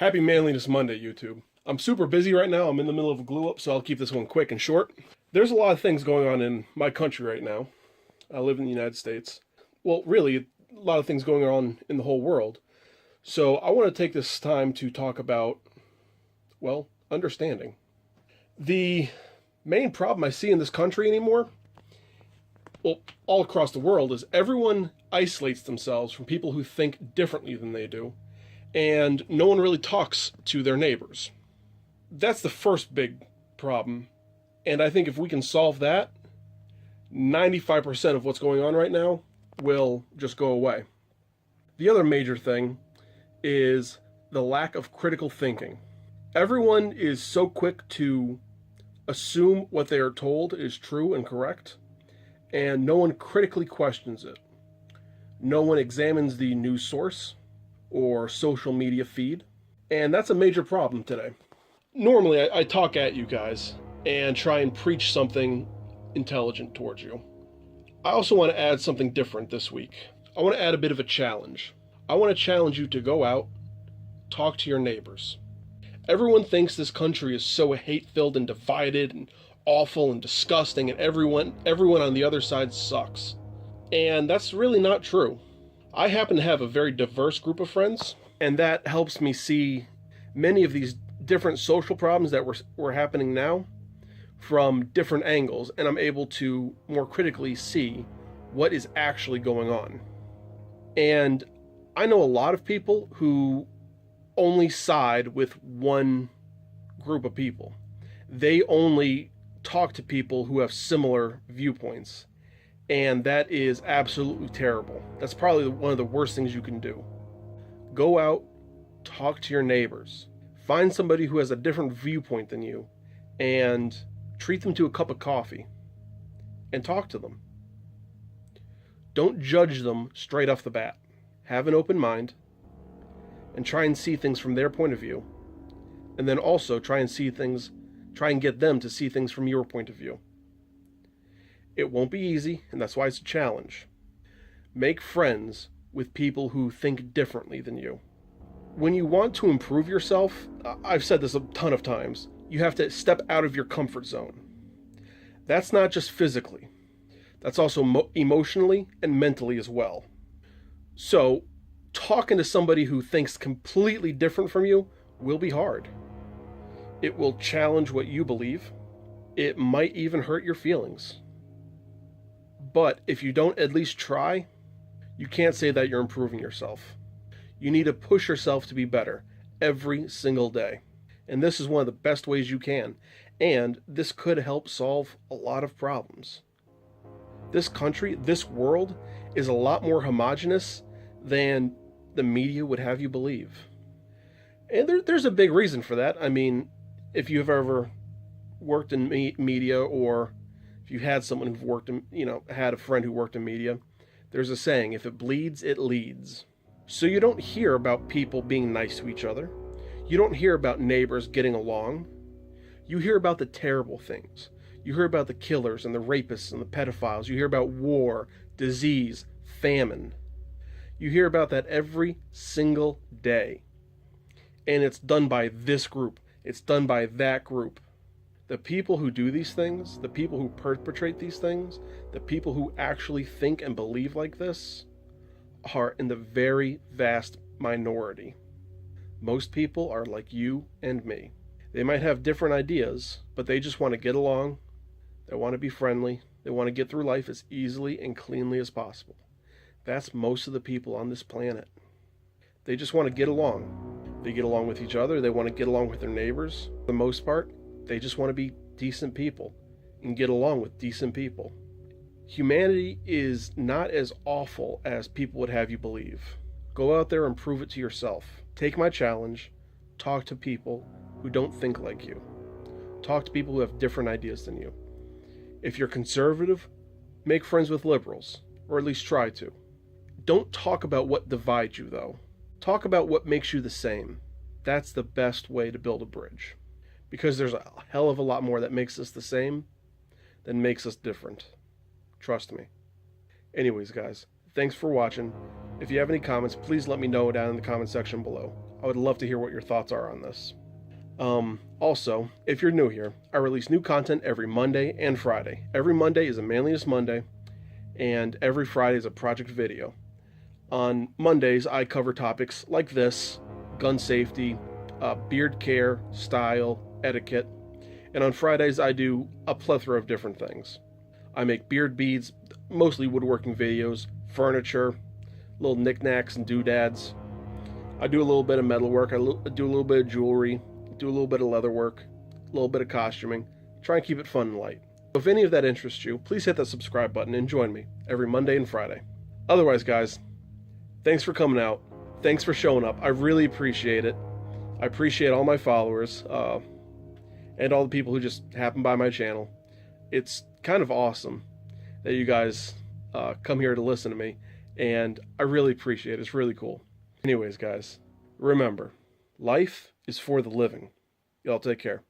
Happy Manliness Monday, YouTube. I'm super busy right now. I'm in the middle of a glue up, so I'll keep this one quick and short. There's a lot of things going on in my country right now. I live in the United States. Well, really, a lot of things going on in the whole world. So I want to take this time to talk about, well, understanding. The main problem I see in this country anymore, well, all across the world, is everyone isolates themselves from people who think differently than they do, and no one really talks to their neighbors. That's the first big problem, and I think if we can solve that, 95% of what's going on right now will just go away. The other major thing is the lack of critical thinking. Everyone is so quick to assume what they are told is true and correct, and no one critically questions it. No one examines the news source or social media feed, and that's a major problem today. Normally, I talk at you guys and try and preach something intelligent towards you. I also want to add something different this week. I want to add a bit of a challenge. I want to challenge you to go out, talk to your neighbors. Everyone thinks this country is so hate-filled and divided and awful and disgusting, and everyone on the other side sucks. And that's really not true. I happen to have a very diverse group of friends, and that helps me see many of these different social problems that were happening now from different angles, and I'm able to more critically see what is actually going on. And I know a lot of people who only side with one group of people. They only talk to people who have similar viewpoints, and that is absolutely terrible. That's probably one of the worst things you can do. Go out, talk to your neighbors, find somebody who has a different viewpoint than you, and treat them to a cup of coffee, and talk to them. Don't judge them straight off the bat. Have an open mind, and try and see things from their point of view, and then also try and get them to see things from your point of view. It won't be easy, and that's why it's a challenge. Make friends with people who think differently than you. When you want to improve yourself, I've said this a ton of times, you have to step out of your comfort zone. That's not just physically. That's also emotionally and mentally as well. So, talking to somebody who thinks completely different from you will be hard. It will challenge what you believe. It might even hurt your feelings. But if you don't at least try, you can't say that you're improving yourself. You need to push yourself to be better every single day. And this is one of the best ways you can. And this could help solve a lot of problems. This country, this world, is a lot more homogenous than the media would have you believe. And there's a big reason for that. I mean, if you've ever worked in media, or if you had someone who've worked in, had a friend who worked in media, there's a saying, if it bleeds, it leads. So you don't hear about people being nice to each other. You don't hear about neighbors getting along. You hear about the terrible things. You hear about the killers and the rapists and the pedophiles. You hear about war, disease, famine. You hear about that every single day. And it's done by this group. It's done by that group. The people who do these things, the people who perpetrate these things, the people who actually think and believe like this, are in the very vast minority. Most people are like you and me. They might have different ideas, but they just want to get along. They want to be friendly. They want to get through life as easily and cleanly as possible. That's most of the people on this planet. They just want to get along. They get along with each other. They want to get along with their neighbors. For the most part, they just want to be decent people and get along with decent people. Humanity is not as awful as people would have you believe. Go out there and prove it to yourself. Take my challenge. Talk to people who don't think like you. Talk to people who have different ideas than you. If you're conservative, make friends with liberals, or at least try to. Don't talk about what divides you, though. Talk about what makes you the same. That's the best way to build a bridge. Because there's a hell of a lot more that makes us the same than makes us different. Trust me. Anyways, guys, thanks for watching. If you have any comments, please let me know down in the comment section below. I would love to hear what your thoughts are on this. Also, if you're new here, I release new content every Monday and Friday. Every Monday is a Manliness Monday, and every Friday is a project video. On Mondays, I cover topics like this: gun safety, beard care, style, etiquette. And on Fridays, I do a plethora of different things. I make beard beads, mostly woodworking videos, furniture, little knickknacks and doodads. I do a little bit of metalwork, I do a little bit of jewelry, do a little bit of leather work, a little bit of costuming. Try and keep it fun and light. If any of that interests you, please hit that subscribe button and join me every Monday and Friday. Otherwise, guys, thanks for coming out. Thanks for showing up. I really appreciate it. I appreciate all my followers and all the people who just happen by my channel. It's kind of awesome that you guys come here to listen to me, and I really appreciate it. It's really cool. Anyways, guys, remember, life is for the living. Y'all take care.